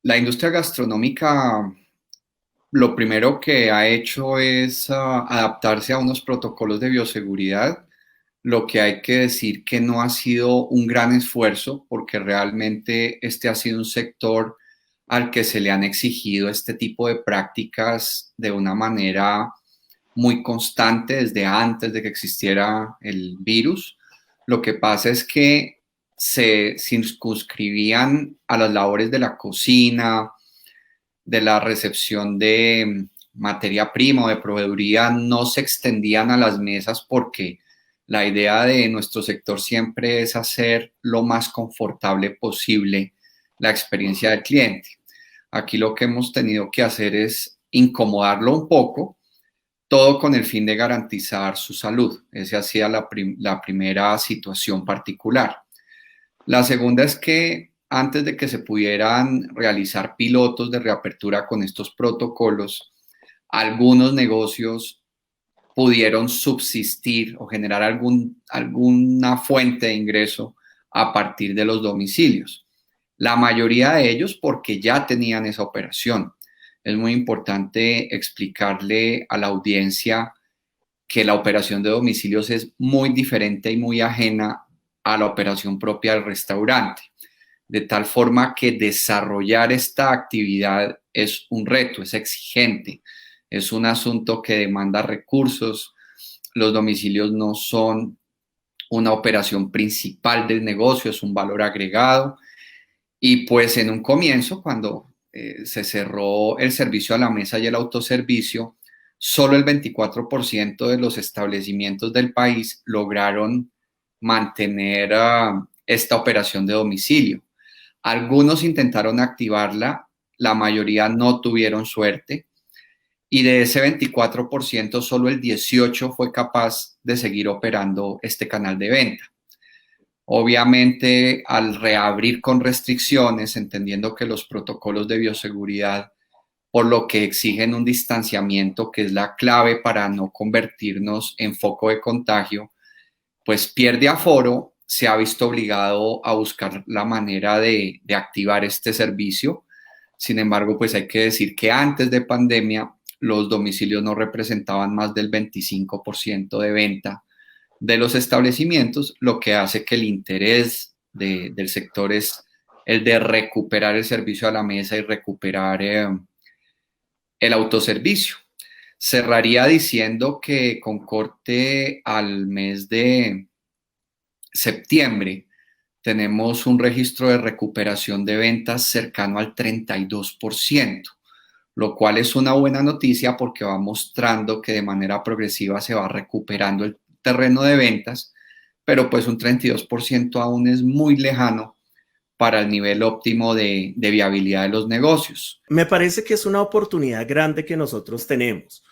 La industria gastronómica lo primero que ha hecho es adaptarse a unos protocolos de bioseguridad. Lo que hay que decir que no ha sido un gran esfuerzo porque realmente este ha sido un sector al que se le han exigido este tipo de prácticas de una manera muy constante desde antes de que existiera el virus. Lo que pasa es que se circunscribían a las labores de la cocina, de la recepción de materia prima o de proveeduría, no se extendían a las mesas porque la idea de nuestro sector siempre es hacer lo más confortable posible la experiencia del cliente. Aquí lo que hemos tenido que hacer es incomodarlo un poco, todo con el fin de garantizar su salud. Esa ha sido la primera situación particular. La segunda es que antes de que se pudieran realizar pilotos de reapertura con estos protocolos, algunos negocios pudieron subsistir o generar alguna fuente de ingreso a partir de los domicilios. La mayoría de ellos porque ya tenían esa operación. Es muy importante explicarle a la audiencia que la operación de domicilios es muy diferente y muy ajena a la operación propia del restaurante, de tal forma que desarrollar esta actividad es un reto, es exigente, es un asunto que demanda recursos. Los domicilios no son una operación principal del negocio, es un valor agregado. Y pues en un comienzo, cuando se cerró el servicio a la mesa y el autoservicio, solo el 24% de los establecimientos del país lograron mantener esta operación de domicilio. Algunos intentaron activarla, la mayoría no tuvieron suerte y de ese 24% solo el 18% fue capaz de seguir operando este canal de venta. Obviamente, al reabrir con restricciones, entendiendo que los protocolos de bioseguridad, por lo que exigen un distanciamiento, que es la clave para no convertirnos en foco de contagio, pues pierde aforo, se ha visto obligado a buscar la manera de activar este servicio. Sin embargo, pues hay que decir que antes de pandemia, los domicilios no representaban más del 25% de venta de los establecimientos, lo que hace que el interés del sector es el de recuperar el servicio a la mesa y recuperar el autoservicio. Cerraría diciendo que con corte al mes de septiembre tenemos un registro de recuperación de ventas cercano al 32%, lo cual es una buena noticia porque va mostrando que de manera progresiva se va recuperando el terreno de ventas, pero pues un 32% aún es muy lejano para el nivel óptimo de viabilidad de los negocios. Me parece que es una oportunidad grande que nosotros tenemos.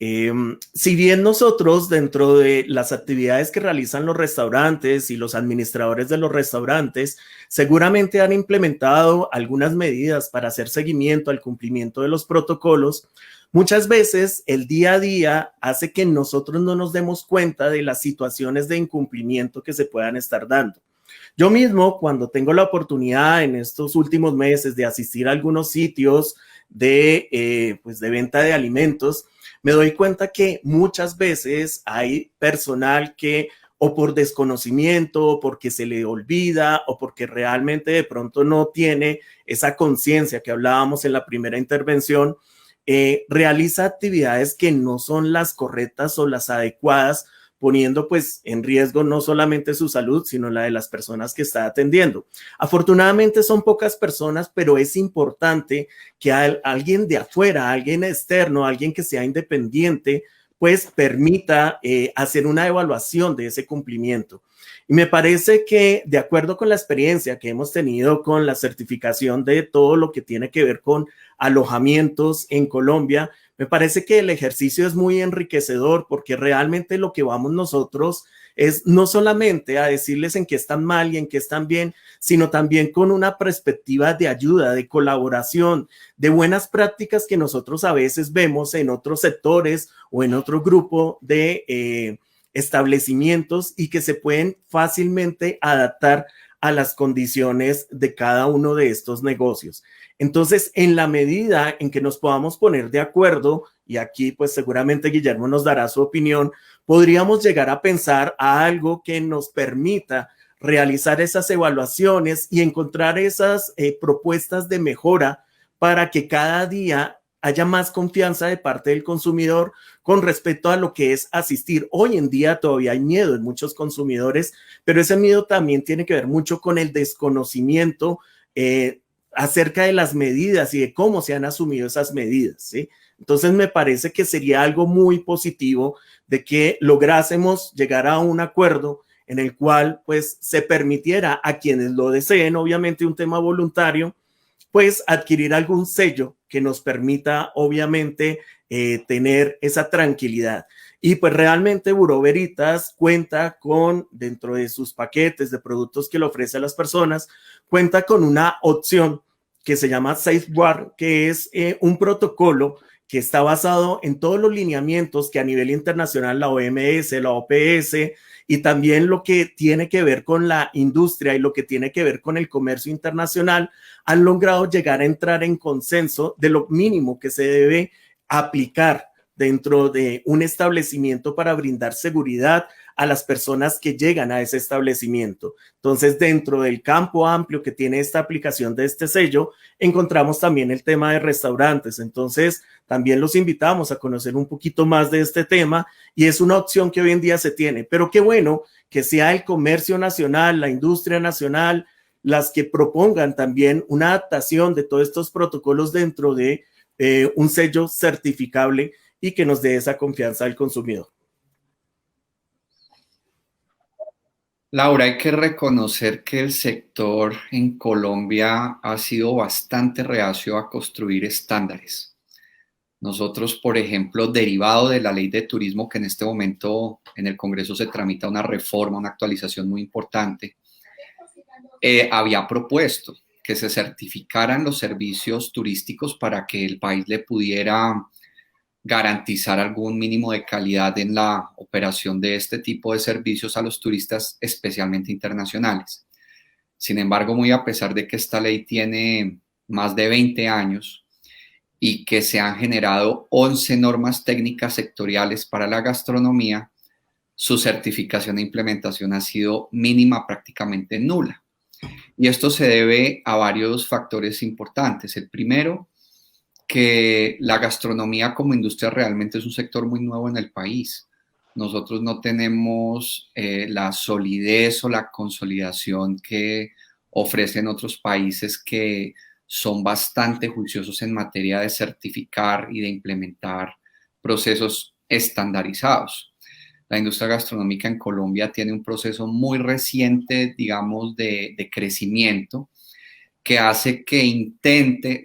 Si bien nosotros dentro de las actividades que realizan los restaurantes y los administradores de los restaurantes seguramente han implementado algunas medidas para hacer seguimiento al cumplimiento de los protocolos, muchas veces el día a día hace que nosotros no nos demos cuenta de las situaciones de incumplimiento que se puedan estar dando. Yo mismo, cuando tengo la oportunidad en estos últimos meses de asistir a algunos sitios pues de venta de alimentos, me doy cuenta que muchas veces hay personal que o por desconocimiento, o porque se le olvida, o porque realmente de pronto no tiene esa conciencia que hablábamos en la primera intervención, realiza actividades que no son las correctas o las adecuadas, poniendo pues en riesgo no solamente su salud, sino la de las personas que está atendiendo. Afortunadamente son pocas personas, pero es importante que alguien de afuera, alguien externo, alguien que sea independiente, pues permita hacer una evaluación de ese cumplimiento. Y me parece que de acuerdo con la experiencia que hemos tenido con la certificación de todo lo que tiene que ver con alojamientos en Colombia, me parece que el ejercicio es muy enriquecedor porque realmente lo que vamos nosotros es no solamente a decirles en qué están mal y en qué están bien, sino también con una perspectiva de ayuda, de colaboración, de buenas prácticas que nosotros a veces vemos en otros sectores o en otro grupo de establecimientos y que se pueden fácilmente adaptar a las condiciones de cada uno de estos negocios. Entonces, en la medida en que nos podamos poner de acuerdo, y aquí pues seguramente Guillermo nos dará su opinión, podríamos llegar a pensar a algo que nos permita realizar esas evaluaciones y encontrar esas propuestas de mejora para que cada día haya más confianza de parte del consumidor con respecto a lo que es asistir. Hoy en día todavía hay miedo en muchos consumidores, pero ese miedo también tiene que ver mucho con el desconocimiento acerca de las medidas y de cómo se han asumido esas medidas, ¿sí? Entonces me parece que sería algo muy positivo de que lográsemos llegar a un acuerdo en el cual pues se permitiera a quienes lo deseen, obviamente un tema voluntario, pues adquirir algún sello que nos permita obviamente tener esa tranquilidad. Y pues realmente Buró Veritas cuenta con, dentro de sus paquetes de productos que le ofrece a las personas, cuenta con una opción que se llama Safeguard, que es un protocolo que está basado en todos los lineamientos que a nivel internacional la OMS, la OPS y también lo que tiene que ver con la industria y lo que tiene que ver con el comercio internacional han logrado llegar a entrar en consenso de lo mínimo que se debe aplicar dentro de un establecimiento para brindar seguridad a las personas que llegan a ese establecimiento. Entonces, dentro del campo amplio que tiene esta aplicación de este sello, encontramos también el tema de restaurantes. Entonces, también los invitamos a conocer un poquito más de este tema y es una opción que hoy en día se tiene. Pero qué bueno que sea el comercio nacional, la industria nacional, las que propongan también una adaptación de todos estos protocolos dentro de un sello certificable y que nos dé esa confianza al consumidor. Laura, hay que reconocer que el sector en Colombia ha sido bastante reacio a construir estándares. Nosotros, por ejemplo, derivado de la ley de turismo, que en este momento en el Congreso se tramita una reforma, una actualización muy importante, había propuesto que se certificaran los servicios turísticos para que el país le pudiera garantizar algún mínimo de calidad en la operación de este tipo de servicios a los turistas, especialmente internacionales. Sin embargo, muy a pesar de que esta ley tiene más de 20 años y que se han generado 11 normas técnicas sectoriales para la gastronomía, su certificación e implementación ha sido mínima, prácticamente nula. Y esto se debe a varios factores importantes. El primero, que la gastronomía como industria realmente es un sector muy nuevo en el país. Nosotros no tenemos la solidez o la consolidación que ofrecen otros países que son bastante juiciosos en materia de certificar y de implementar procesos estandarizados. La industria gastronómica en Colombia tiene un proceso muy reciente, digamos, de crecimiento que hace que intente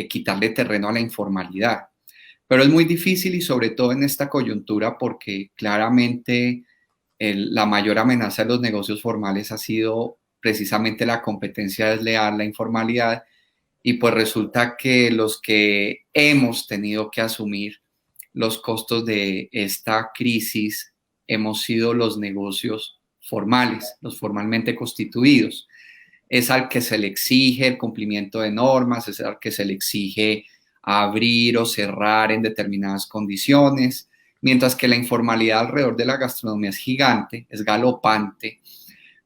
quitarle terreno a la informalidad. Pero es muy difícil y sobre todo en esta coyuntura porque claramente la mayor amenaza de los negocios formales ha sido precisamente la competencia desleal, la informalidad, y pues resulta que los que hemos tenido que asumir los costos de esta crisis hemos sido los negocios formales, los formalmente constituidos. Es al que se le exige el cumplimiento de normas, es al que se le exige abrir o cerrar en determinadas condiciones, mientras que la informalidad alrededor de la gastronomía es gigante, es galopante,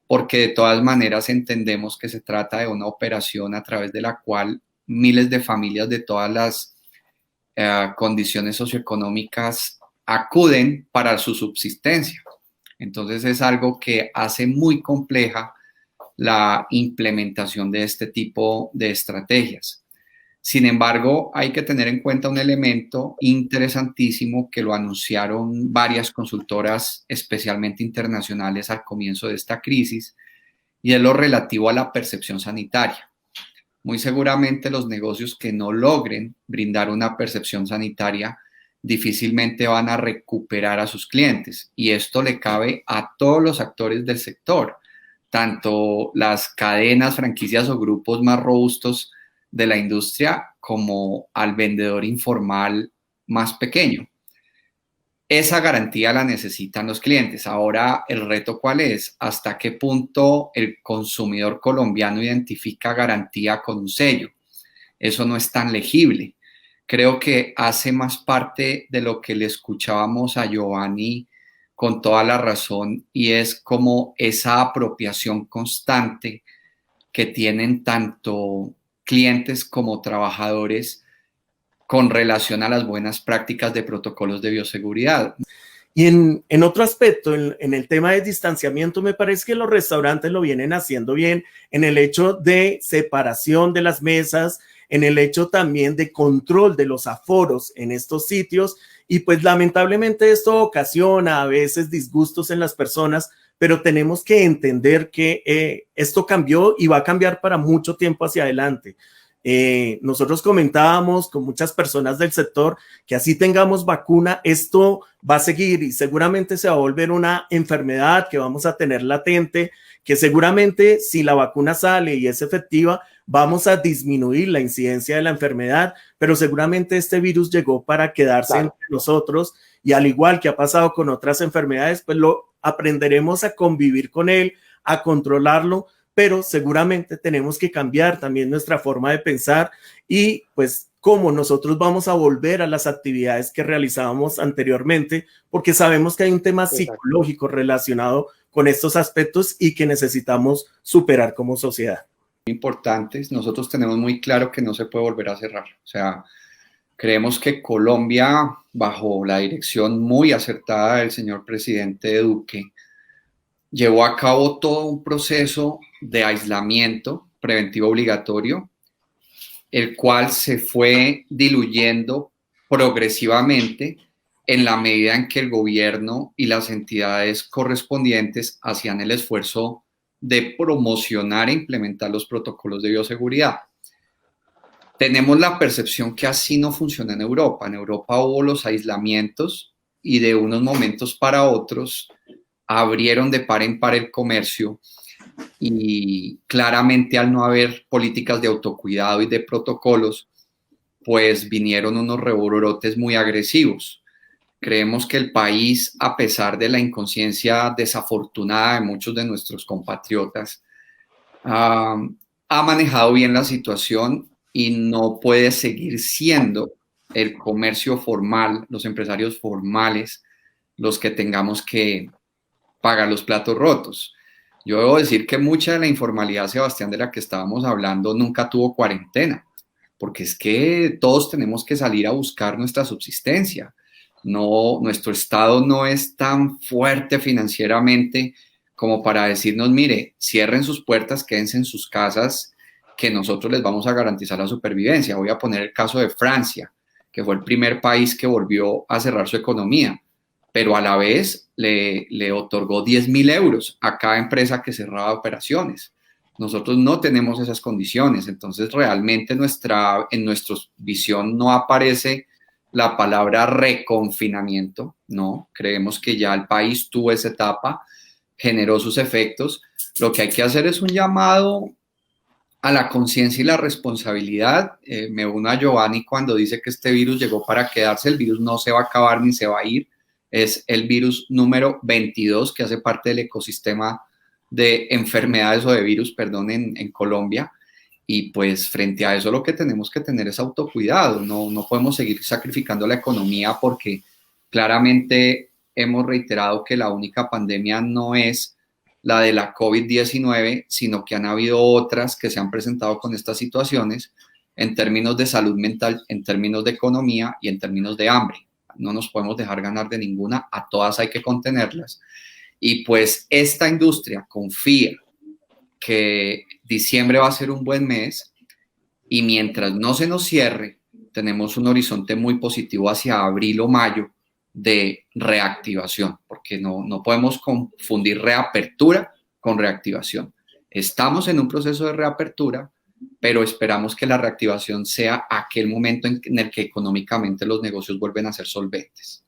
porque de todas maneras entendemos que se trata de una operación a través de la cual miles de familias de todas las condiciones socioeconómicas acuden para su subsistencia. Entonces es algo que hace muy compleja la implementación de este tipo de estrategias. Sin embargo, hay que tener en cuenta un elemento interesantísimo que lo anunciaron varias consultoras, especialmente internacionales, al comienzo de esta crisis, y es lo relativo a la percepción sanitaria. Muy seguramente los negocios que no logren brindar una percepción sanitaria difícilmente van a recuperar a sus clientes, y esto le cabe a todos los actores del sector, tanto las cadenas, franquicias o grupos más robustos de la industria como al vendedor informal más pequeño. esa garantía la necesitan los clientes. Ahora, ¿el reto cuál es? ¿Hasta qué punto el consumidor colombiano identifica garantía con un sello? Eso no es tan legible. Creo que hace más parte de lo que le escuchábamos a Giovanni con toda la razón, y es como esa apropiación constante que tienen tanto clientes como trabajadores con relación a las buenas prácticas de protocolos de bioseguridad. Y en otro aspecto, en el tema de distanciamiento, me parece que los restaurantes lo vienen haciendo bien en el hecho de separación de las mesas, en el hecho también de control de los aforos en estos sitios. Y pues lamentablemente esto ocasiona a veces disgustos en las personas, pero tenemos que entender que esto cambió y va a cambiar para mucho tiempo hacia adelante. Nosotros comentábamos con muchas personas del sector que así tengamos vacuna, esto va a seguir y seguramente se va a volver una enfermedad que vamos a tener latente, que seguramente si la vacuna sale y es efectiva, vamos a disminuir la incidencia de la enfermedad, pero seguramente este virus llegó para quedarse entre nosotros y al igual que ha pasado con otras enfermedades, pues lo aprenderemos a convivir con él, a controlarlo, pero seguramente tenemos que cambiar también nuestra forma de pensar y pues cómo nosotros vamos a volver a las actividades que realizábamos anteriormente, porque sabemos que hay un tema psicológico relacionado con estos aspectos y que necesitamos superar como sociedad. Importantes, nosotros tenemos muy claro que no se puede volver a cerrar, o sea, creemos que Colombia, bajo la dirección muy acertada del señor presidente Duque, llevó a cabo todo un proceso de aislamiento preventivo obligatorio, el cual se fue diluyendo progresivamente en la medida en que el gobierno y las entidades correspondientes hacían el esfuerzo de promocionar e implementar los protocolos de bioseguridad. Tenemos la percepción que así no funciona en Europa. En Europa hubo los aislamientos y de unos momentos para otros abrieron de par en par el comercio y claramente al no haber políticas de autocuidado y de protocolos, pues vinieron unos rebrotes muy agresivos. Creemos que el país, a pesar de la inconsciencia desafortunada de muchos de nuestros compatriotas, ha manejado bien la situación y no puede seguir siendo el comercio formal, los empresarios formales, los que tengamos que pagar los platos rotos. Yo debo decir que mucha de la informalidad, Sebastián, de la que estábamos hablando, nunca tuvo cuarentena, porque es que todos tenemos que salir a buscar nuestra subsistencia. No, nuestro Estado no es tan fuerte financieramente como para decirnos, mire, cierren sus puertas, quédense en sus casas, que nosotros les vamos a garantizar la supervivencia. Voy a poner el caso de Francia, que fue el primer país que volvió a cerrar su economía, pero a la vez le otorgó 10.000 euros a cada empresa que cerraba operaciones. Nosotros no tenemos esas condiciones, entonces realmente en nuestra visión no aparece la palabra reconfinamiento, no, creemos que ya el país tuvo esa etapa, generó sus efectos. Lo que hay que hacer es un llamado a la conciencia y la responsabilidad. Me uno a Giovanni cuando dice que este virus llegó para quedarse. El virus no se va a acabar ni se va a ir. Es el virus número 22 que hace parte del ecosistema de enfermedades o de virus, perdón, en Colombia. Y pues frente a eso lo que tenemos que tener es autocuidado. No podemos seguir sacrificando la economía porque claramente hemos reiterado que la única pandemia no es la de la COVID-19, sino que han habido otras que se han presentado con estas situaciones en términos de salud mental, en términos de economía y en términos de hambre. No nos podemos dejar ganar de ninguna, a todas hay que contenerlas. Y pues esta industria confía que diciembre va a ser un buen mes y mientras no se nos cierre, tenemos un horizonte muy positivo hacia abril o mayo de reactivación, porque no podemos confundir reapertura con reactivación. Estamos en un proceso de reapertura, pero esperamos que la reactivación sea aquel momento en el que económicamente los negocios vuelven a ser solventes.